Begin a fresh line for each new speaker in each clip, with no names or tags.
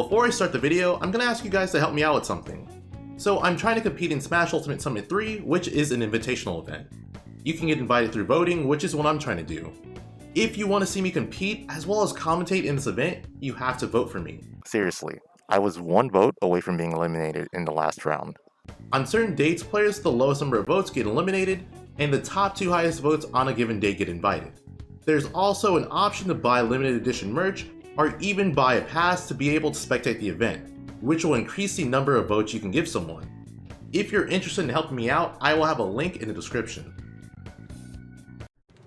Before I start the video, I'm gonna ask you guys to help me out with something. So I'm trying to compete in Smash Ultimate Summit 3, which is an invitational event. You can get invited through voting, which is what I'm trying to do. If you want to see me compete, as well as commentate in this event, you have to vote for me.
Seriously, I was one vote away from being eliminated in the last round.
On certain dates, players with the lowest number of votes get eliminated, and the top 2 highest votes on a given date get invited. There's also an option to buy limited edition merch, or even buy a pass to be able to spectate the event, which will increase the number of votes you can give someone. If you're interested in helping me out, I will have a link in the description.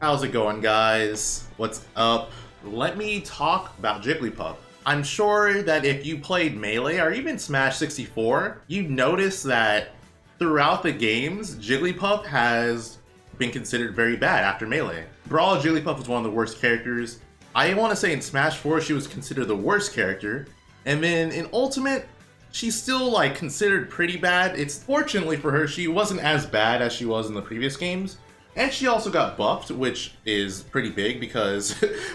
How's it going, guys? What's up? Let me talk about Jigglypuff. I'm sure that if you played Melee or even Smash 64, you noticed that throughout the games, Jigglypuff has been considered very bad after Melee. Brawl, Jigglypuff was one of the worst characters. I want to say in Smash 4 she was considered the worst character, and then in Ultimate she's still considered pretty bad. It's fortunately for her she wasn't as bad as she was in the previous games, and she also got buffed, which is pretty big because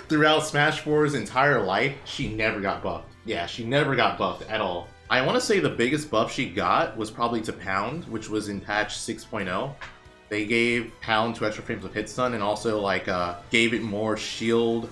throughout Smash 4's entire life she never got buffed. Yeah, she never got buffed at all. I want to say the biggest buff she got was probably to Pound, which was in patch 6.0. They gave Pound 2 extra frames of hit stun and also gave it more shield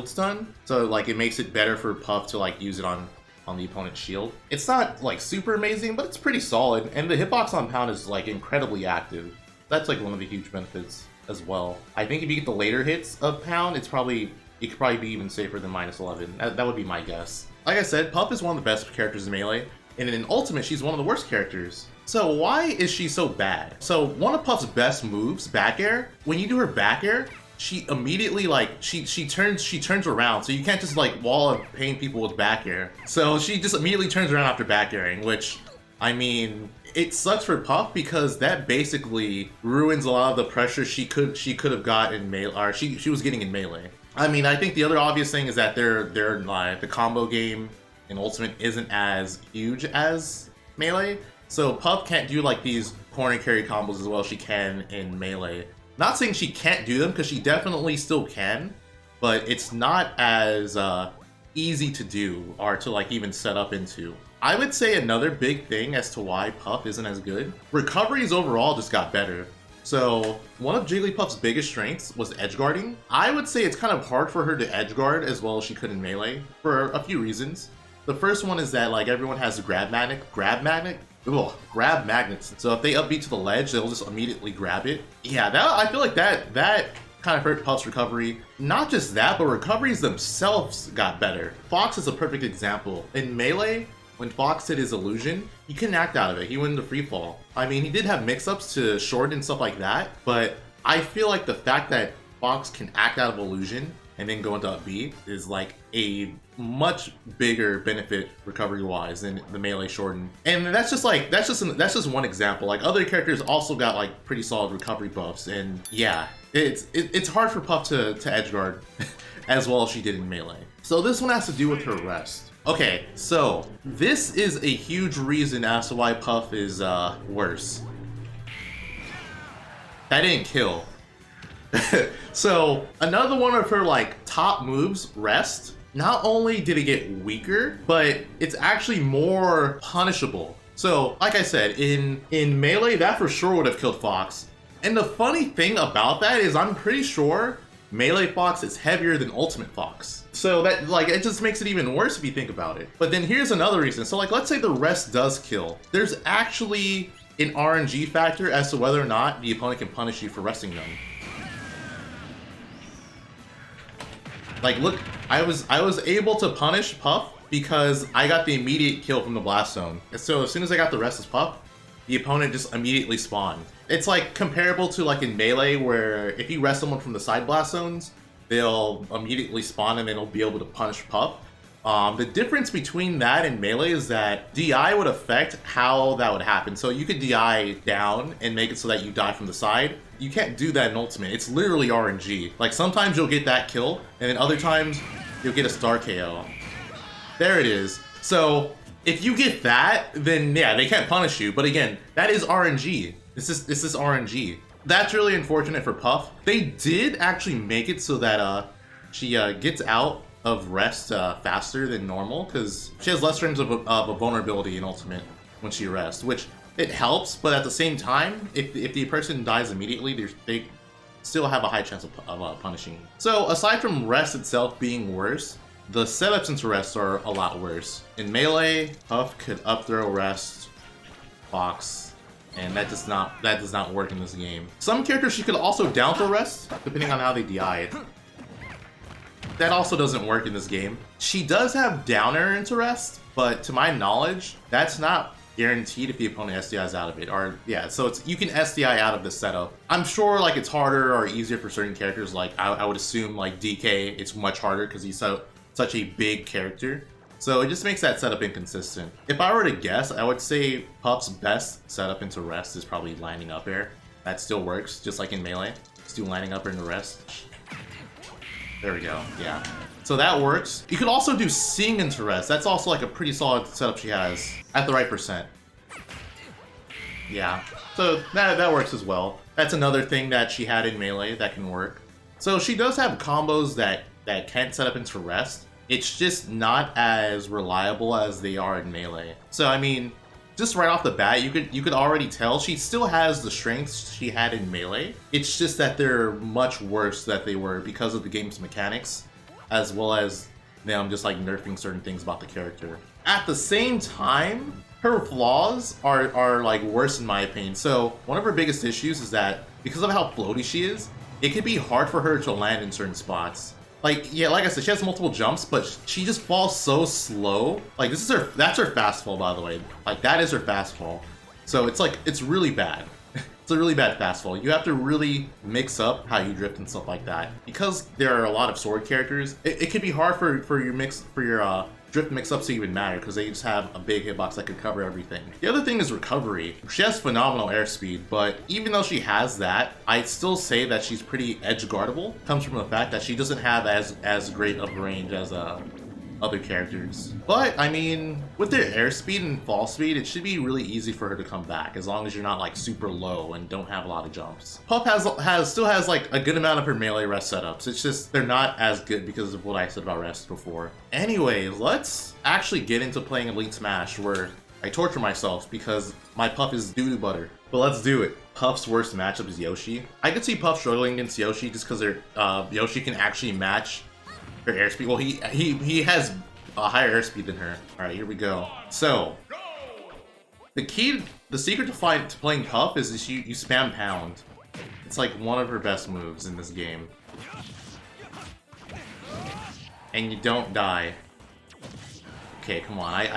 stun, so it makes it better for Puff to use it on the opponent's shield. It's not super amazing, but it's pretty solid, and the hitbox on Pound is incredibly active. That's one of the huge benefits as well. I think if you get the later hits of Pound, it could probably be even safer than -11. That would be my guess. Like I said, Puff is one of the best characters in Melee, and in Ultimate she's one of the worst characters. So why is she so bad? So one of Puff's best moves, back air, when you do her back air, she immediately she turns around, so you can't just wall of pain people with back air. So she just immediately turns around after back airing, which, I mean, it sucks for Puff because that basically ruins a lot of the pressure she could have got in Melee, or she was getting in Melee. I mean, I think the other obvious thing is that the combo game in Ultimate isn't as huge as Melee, so Puff can't do these corner carry combos as well as she can in Melee. Not saying she can't do them, because she definitely still can, but it's not as easy to do or to even set up into. I would say another big thing as to why Puff isn't as good, recoveries overall just got better. So one of Jigglypuff's biggest strengths was edge guarding. I would say it's kind of hard for her to edge guard as well as she could in Melee for a few reasons. The first one is that everyone has a grab magnets. So if they upbeat to the ledge, they'll just immediately grab it. Yeah, I feel like that kind of hurt Puff's recovery. Not just that, but recoveries themselves got better. Fox is a perfect example. In Melee, when Fox hit his illusion, he couldn't act out of it. He went into free fall. I mean, he did have mix-ups to short and stuff like that, but I feel like the fact that Fox can act out of illusion and then go into upbeat is a much bigger benefit recovery-wise than the Melee shorten. And that's just one example. Other characters also got pretty solid recovery buffs, and yeah, it's hard for Puff to edge guard as well as she did in Melee. So this one has to do with her rest. Okay, so this is a huge reason as to why Puff is worse. That didn't kill. So another one of her top moves, rest, not only did it get weaker, but it's actually more punishable. So like I said, in Melee, that for sure would have killed Fox. And the funny thing about that is I'm pretty sure Melee Fox is heavier than Ultimate Fox. So that it just makes it even worse if you think about it. But then here's another reason. So let's say the rest does kill. There's actually an RNG factor as to whether or not the opponent can punish you for resting them. Look, I was able to punish Puff because I got the immediate kill from the blast zone. So as soon as I got the rest as Puff, the opponent just immediately spawned. It's comparable to in Melee, where if you rest someone from the side blast zones, they'll immediately spawn and then they'll be able to punish Puff. The difference between that and Melee is that DI would affect how that would happen. So you could DI down and make it so that you die from the side. You can't do that in Ultimate. It's literally RNG. Sometimes you'll get that kill, and then other times you'll get a star KO. There it is. So if you get that, then yeah, they can't punish you. But again, that is RNG. This is RNG. That's really unfortunate for Puff. They did actually make it so that she gets out of rest faster than normal because she has less frames of a vulnerability in Ultimate when she rests, which it helps, but at the same time, if the person dies immediately, they still have a high chance of punishing. So aside from rest itself being worse, the setups into rest are a lot worse. In Melee, Puff could up throw rest, box, and that does not work in this game. Some characters she could also down throw rest, depending on how they DI'd. That also doesn't work in this game. She does have downer into rest, but to my knowledge, that's not guaranteed if the opponent SDIs out of it. Or yeah, so you can SDI out of this setup. I'm sure like it's harder or easier for certain characters. Like I would assume like DK, it's much harder because he's such a big character. So it just makes that setup inconsistent. If I were to guess, I would say Puff's best setup into rest is probably lining up air. That still works, just like in Melee. Just do lining up air into rest. There we go, yeah. So that works. You could also do sing into rest. That's also like a pretty solid setup she has at the right percent. Yeah, so that works as well. That's another thing that she had in Melee that can work. So she does have combos that can set up into rest. It's just not as reliable as they are in Melee. So I mean, just right off the bat, you could already tell she still has the strengths she had in Melee. It's just that they're much worse than they were because of the game's mechanics, as well as them just like nerfing certain things about the character. At the same time, her flaws are like worse in my opinion. So one of her biggest issues is that because of how floaty she is, it can be hard for her to land in certain spots. Like, yeah, like I said, she has multiple jumps, but she just falls so slow. Like, that's her fast fall, by the way. Like, that is her fast fall. So it's like, it's really bad. It's a really bad fast fall. You have to really mix up how you drift and stuff like that. Because there are a lot of sword characters, it can be hard for your drift mix-ups to even matter because they just have a big hitbox that could cover everything. The other thing is recovery. She has phenomenal airspeed, but even though she has that, I'd still say that she's pretty edge guardable. Comes from the fact that she doesn't have as great of range as other characters. But I mean, with their airspeed and fall speed, it should be really easy for her to come back as long as you're not like super low and don't have a lot of jumps. Puff still has like a good amount of her melee rest setups. It's just they're not as good because of what I said about rest before. Anyways, let's actually get into playing Elite Smash where I torture myself because my Puff is doo-doo butter. But let's do it. Puff's worst matchup is Yoshi. I could see Puff struggling against Yoshi just because Yoshi can actually match her airspeed. Well, he has a higher airspeed than her. All right, here we go. So, the secret to playing Puff is you spam pound. It's like one of her best moves in this game. And you don't die. Okay, come on.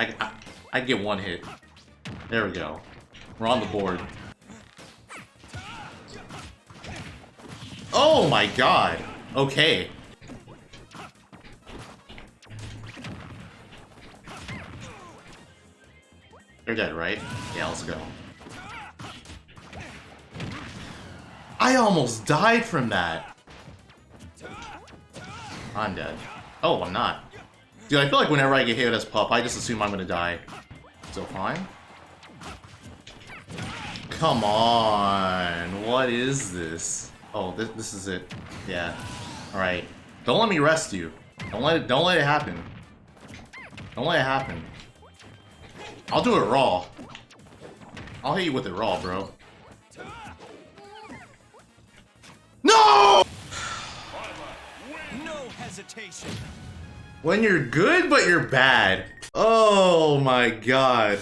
I get one hit. There we go. We're on the board. Oh my god. Okay. You're dead, right? Yeah, let's go. I almost died from that. I'm dead. Oh, I'm not. Dude, I feel like whenever I get hit as Puff, I just assume I'm gonna die. Still fine? Come on. What is this? Oh, this is it. Yeah. Alright. Don't let me rest you. Don't let it happen. Don't let it happen. I'll do it raw. I'll hit you with it raw, bro. No!
No hesitation.
When you're good, but you're bad. Oh my god.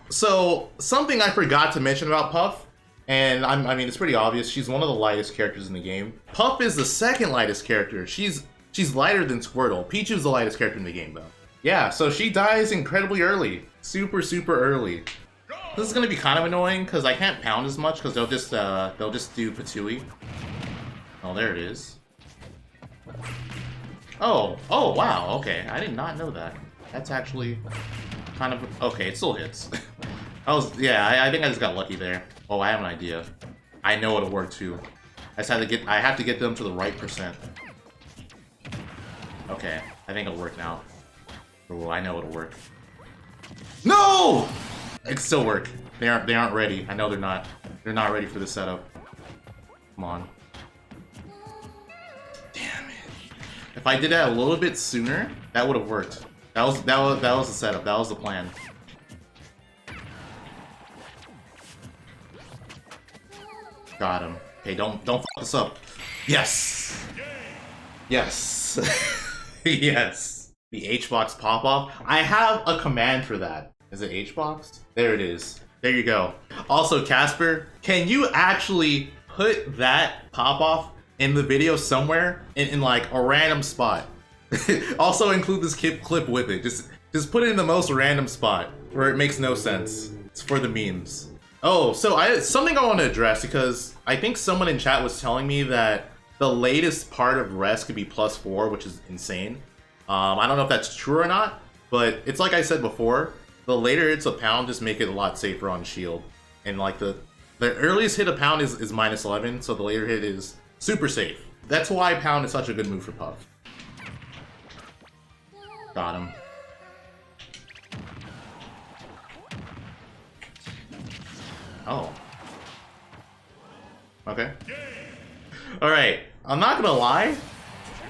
So, something I forgot to mention about Puff, and I mean, it's pretty obvious, she's one of the lightest characters in the game. Puff is the second lightest character. She's lighter than Squirtle. Pichu's the lightest character in the game, though. Yeah, so she dies incredibly early. Super early. This is gonna be kind of annoying because I can't pound as much because they'll just do Patooey. Oh, there it is. Oh, wow, okay. I did not know that. That's actually kind of okay, it still hits. I think I just got lucky there. Oh, I have an idea. I know it'll work too. I have to get them to the right percent. Okay, I think it'll work now. Oh, I know it'll work. No! It still work. They aren't ready. I know they're not. They're not ready for the setup. Come on. Damn it. If I did that a little bit sooner, that would have worked. That was the setup. That was the plan. Got him. Okay, don't fuck this up. Yes. Yes. Yes. The H-box pop-off. I have a command for that. Is it H-box? There it is. There you go. Also, Casper, can you actually put that pop-off in the video somewhere in like a random spot? Also include this clip with it. Just put it in the most random spot where it makes no sense. It's for the memes. Oh, so something I want to address, because I think someone in chat was telling me that the latest part of rest could be +4, which is insane. I don't know if that's true or not, but it's like I said before, the later hits a pound just make it a lot safer on shield. And like the earliest hit a pound is -11, so the later hit is super safe. That's why pound is such a good move for Puff. Got him. Oh. Okay. Alright, I'm not gonna lie.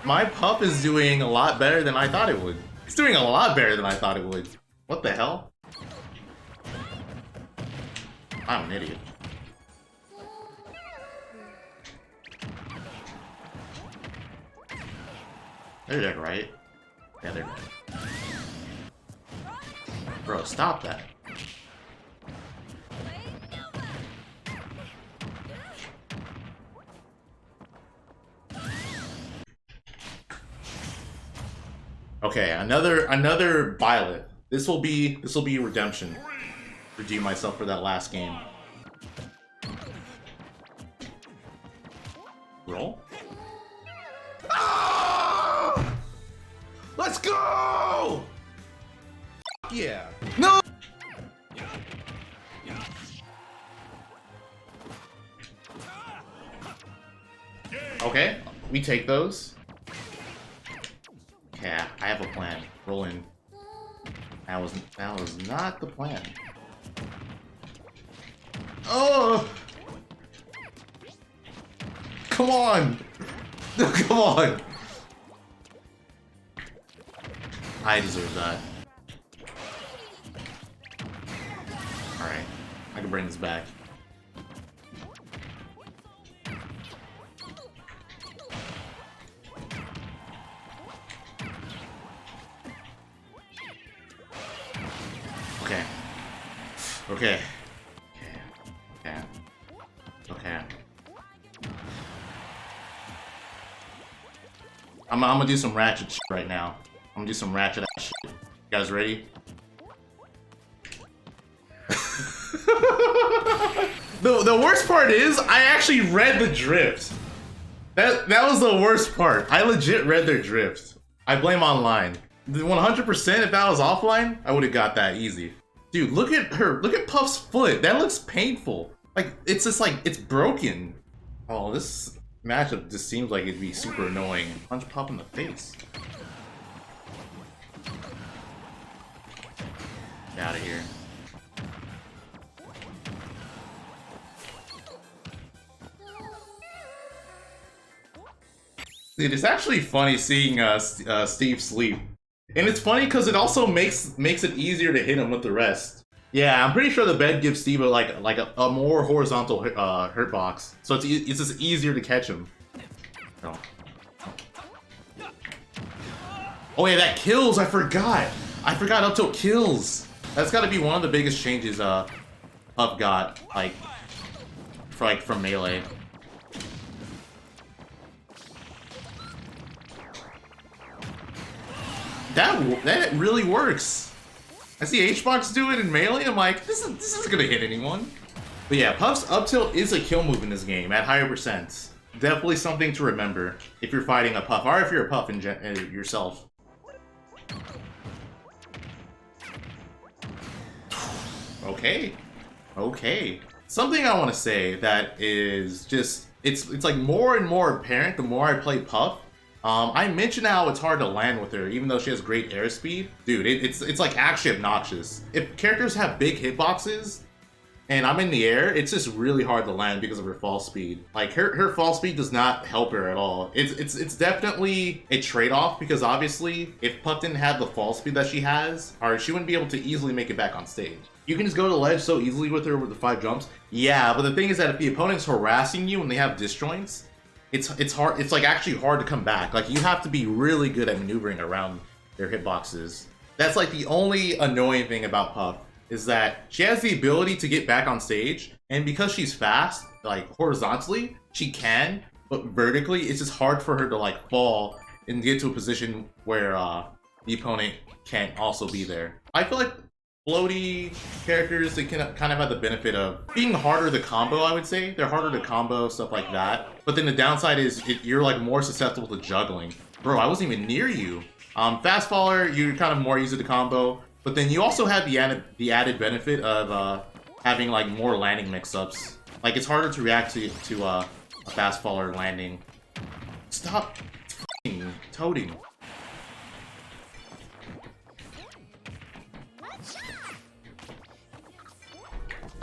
My Puff is doing a lot better than I thought it would. It's doing a lot better than I thought it would. What the hell? I'm an idiot. They're dead, right? Yeah, they're dead. Bro, stop that. Okay, another Violet. This will be redemption. Redeem myself for that last game. Roll. Ah! Let's go! Yeah. No. Okay, we take those. Okay, I have a plan. Roll in. That was not the plan. Oh! Come on! Come on! I deserve that. Alright. I can bring this back. Okay. Okay. Okay. Okay. I'm gonna do some ratchet shit right now. I'm gonna do some ratchet ass shit. You guys ready? The worst part is, I actually read the drift. That was the worst part. I legit read their drift. I blame online. 100%, if that was offline, I would have got that easy. Dude, look at her. Look at Puff's foot. That looks painful. Like, it's just like, it's broken. Oh, this matchup just seems like it'd be super annoying. Punch Puff in the face. Get out of here. Dude, it's actually funny seeing Steve sleep. And it's funny because it also makes it easier to hit him with the rest. Yeah, I'm pretty sure the bed gives Steve a more horizontal hurt box, so it's just easier to catch him. Oh. Oh yeah, that kills! I forgot up till kills. That's got to be one of the biggest changes Puff got from melee. That really works. I see H-box do it in melee. I'm like, this isn't gonna hit anyone. But yeah, Puff's up tilt is a kill move in this game at higher percents. Definitely something to remember if you're fighting a Puff, or if you're a Puff yourself. Okay. Okay. Something I want to say that is just it's like more and more apparent the more I play Puff. I mentioned how it's hard to land with her, even though she has great airspeed. Dude, it's like actually obnoxious. If characters have big hitboxes, and I'm in the air, it's just really hard to land because of her fall speed. Like her fall speed does not help her at all. It's definitely a trade-off because obviously if Puff didn't have the fall speed that she has, or she wouldn't be able to easily make it back on stage. You can just go to the ledge so easily with her with the 5 jumps. Yeah, but the thing is that if the opponent's harassing you and they have disjoints, it's hard. It's like actually hard to come back. Like you have to be really good at maneuvering around their hitboxes. That's like the only annoying thing about Puff, is that she has the ability to get back on stage, and because she's fast, like horizontally, she can, but vertically, it's just hard for her to like fall and get to a position where the opponent can't also be there. I feel like floaty characters, they can kind of have the benefit of being harder to combo, I would say. They're harder to combo, stuff like that. But then the downside is you're like more susceptible to juggling. Bro, I wasn't even near you. Fast faller, you're kind of more easy to combo. But then you also have the added benefit of having like more landing mix-ups. Like it's harder to react to a fast faller landing. Stop f***ing toading.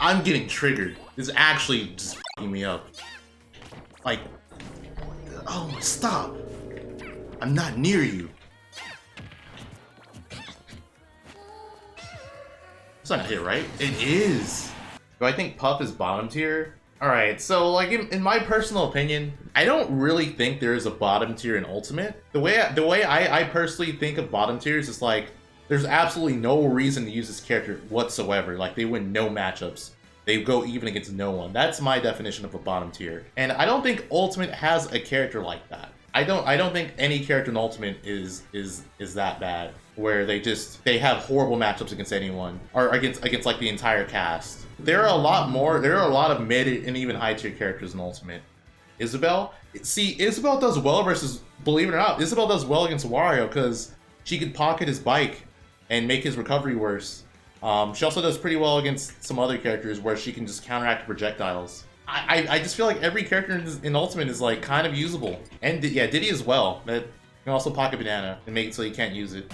I'm getting triggered. This is actually just f***ing me up. Like, oh, stop. I'm not near you. It's not a hit, right? It is. Do I think Puff is bottom tier? Alright, so like in my personal opinion, I don't really think there is a bottom tier in Ultimate. The way I personally think of bottom tiers is like, there's absolutely no reason to use this character whatsoever. Like they win no matchups. They go even against no one. That's my definition of a bottom tier. And I don't think Ultimate has a character like that. I don't think any character in Ultimate is that bad, where they have horrible matchups against anyone, or against like the entire cast. There are a lot of mid and even high tier characters in Ultimate. Isabelle, Isabelle does well versus, believe it or not, Isabelle does well against Wario because she could pocket his bike and make his recovery worse. She also does pretty well against some other characters where she can just counteract projectiles. I just feel like every character in Ultimate is like kind of usable. And yeah, Diddy as well. That can also pocket banana and make it so you can't use it.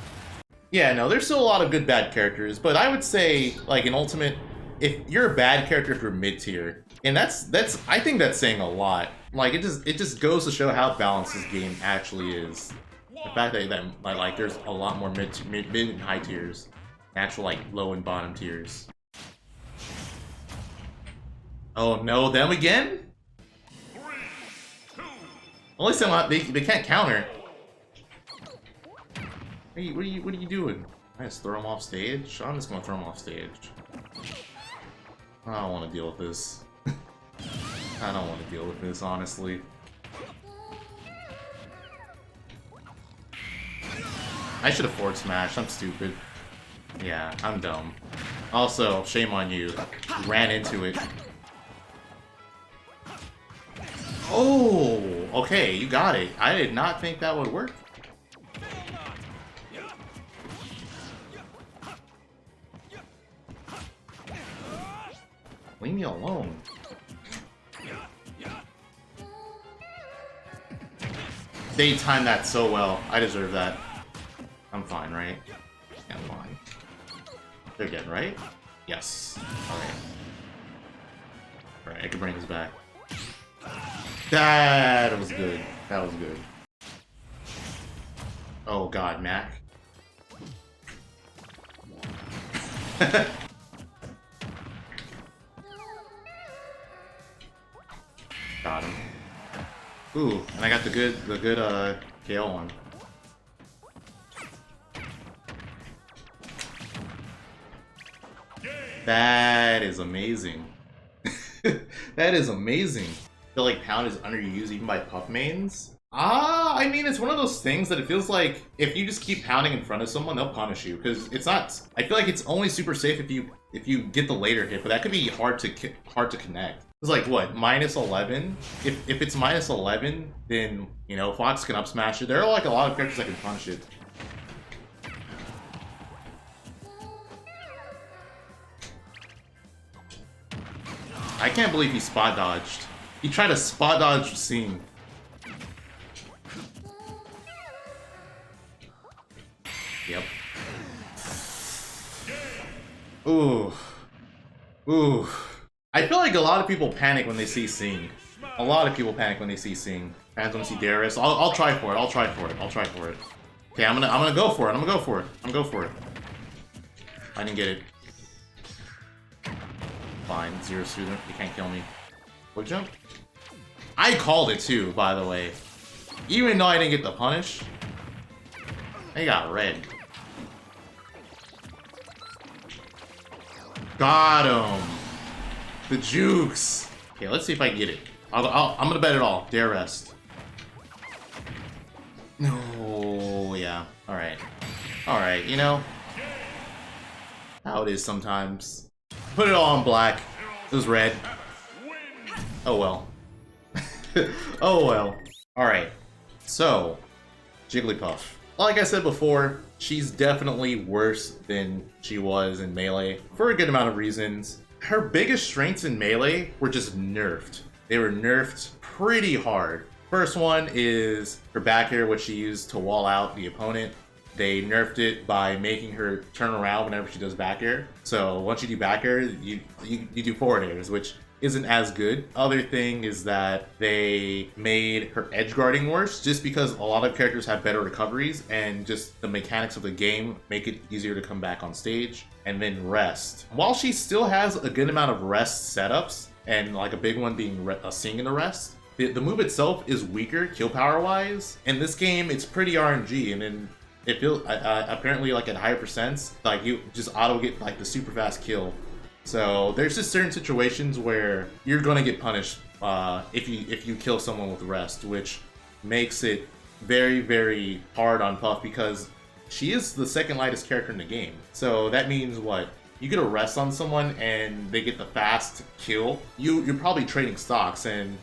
Yeah, no, there's still a lot of good bad characters, but I would say like in Ultimate, if you're a bad character if you're mid tier, and that's I think that's saying a lot. Like it just goes to show how balanced this game actually is. The fact that like there's a lot more mid and high tiers, actual like low and bottom tiers. Oh no, them again?
3, 2.
Only somehow they can't counter. Hey, what are you doing? I just throw him off stage? I'm just gonna throw him off stage. I don't want to deal with this. I don't want to deal with this, honestly. I should have forward smashed. I'm stupid. Yeah, I'm dumb. Also, shame on you. Ran into it. Oh, okay, you got it. I did not think that would work. Leave me alone. They timed that so well. I deserve that. I'm fine, right? Yeah, I'm fine. They're dead, right? Yes. Alright. Alright, I can bring this back. That was good. That was good. Oh god, Mac. Got him. Ooh, and I got the good Gale one. That is amazing. That is amazing. I feel like Pound is underused even by Puff mains. I mean, it's one of those things that it feels like if you just keep pounding in front of someone, they'll punish you. Because it's not. I feel like it's only super safe if you get the later hit, but that could be hard to connect. It's like what, -11? If it's -11, then you know Fox can up smash it. There are like a lot of characters that can punish it. I can't believe he spot dodged. He tried to spot dodge scene. Yep. Ooh. Ooh. I feel like a lot of people panic when they see Sing. A lot of people panic when they see Sing. Fans when they see Darius. I'll try for it. I'll try for it. I'll try for it. Okay, I'm gonna go for it. I'm gonna go for it. I'm gonna go for it. I didn't get it. Fine, 0 student. You can't kill me. Quick jump. I called it too, by the way. Even though I didn't get the punish. They got red. Got him. The jukes. Okay, let's see if I can get it. I'm gonna bet it all. Dare rest. No, yeah. Alright. Alright, you know. How it is sometimes. Put it all on black. It was red. Oh well. Oh well. Alright. So, Jigglypuff. Like I said before, she's definitely worse than she was in Melee for a good amount of reasons. Her biggest strengths in Melee were just nerfed. They were nerfed pretty hard. First one is her back air, which she used to wall out the opponent. They nerfed it by making her turn around whenever she does back air. So once you do back air, you do forward airs, which isn't as good. Other thing is that they made her edge guarding worse just because a lot of characters have better recoveries and just the mechanics of the game make it easier to come back on stage. And then rest. While she still has a good amount of rest setups, and like a big one being a Sing in the rest, the move itself is weaker kill power wise. In this game, it's pretty RNG, and then it feels apparently like at higher percents, like you just auto get like the super fast kill. So there's just certain situations where you're gonna get punished if you kill someone with rest, which makes it very, very hard on Puff because she is the second lightest character in the game. So that means what? You get a rest on someone and they get the fast kill. You're probably trading stocks, and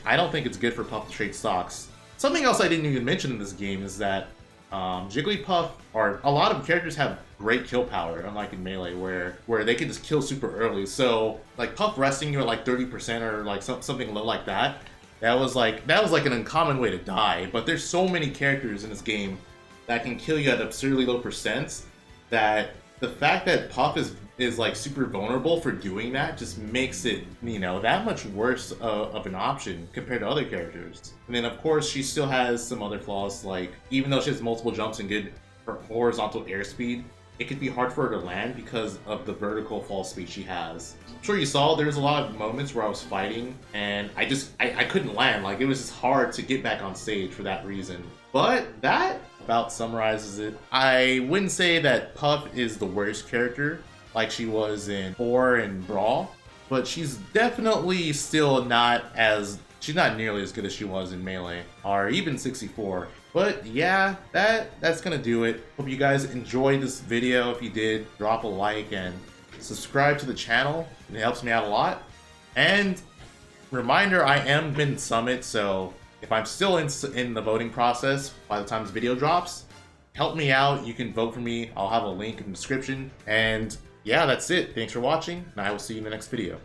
I don't think it's good for Puff to trade stocks. Something else I didn't even mention in this game is that Jigglypuff, or a lot of characters have great kill power, unlike in Melee, where they can just kill super early. So like Puff resting you at like 30% or like something low like that, that was like an uncommon way to die. But there's so many characters in this game that can kill you at absurdly low percents that the fact that Puff is like super vulnerable for doing that just makes it, you know, that much worse of an option compared to other characters. And then of course she still has some other flaws, like even though she has multiple jumps and good horizontal airspeed, it could be hard for her to land because of the vertical fall speed she has. I'm sure you saw there's a lot of moments where I was fighting and I couldn't land. Like it was just hard to get back on stage for that reason. But that about summarizes it. I wouldn't say that Puff is the worst character like she was in 4 and Brawl, but she's definitely still she's not nearly as good as she was in Melee or even 64. But yeah, that's gonna do it. Hope you guys enjoyed this video. If you did, drop a like and subscribe to the channel. It helps me out a lot. And reminder, I am in Summit, so if I'm still in the voting process by the time this video drops, help me out. You can vote for me. I'll have a link in the description. And yeah, that's it. Thanks for watching, and I will see you in the next video.